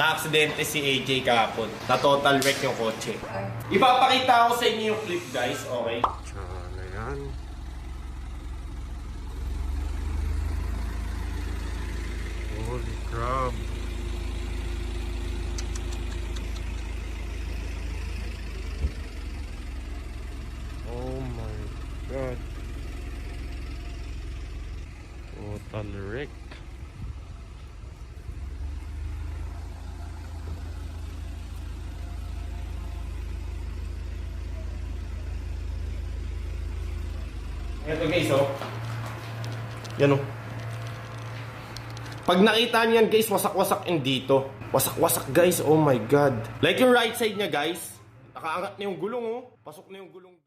Na-aksidente si AJ kahapon. Na total wreck yung kotse. Ipapakita ko sa inyo yung clip guys, okay? Tsaka yan. Holy crap. Oh my god. Total wreck. Ito guys, oh. Yan, oh. Pag nakita niyan guys, wasak-wasak yung dito. Wasak-wasak guys, oh my god. Like yung right side niya guys, nakaangat na yung gulong, oh. Pasok na yung gulong.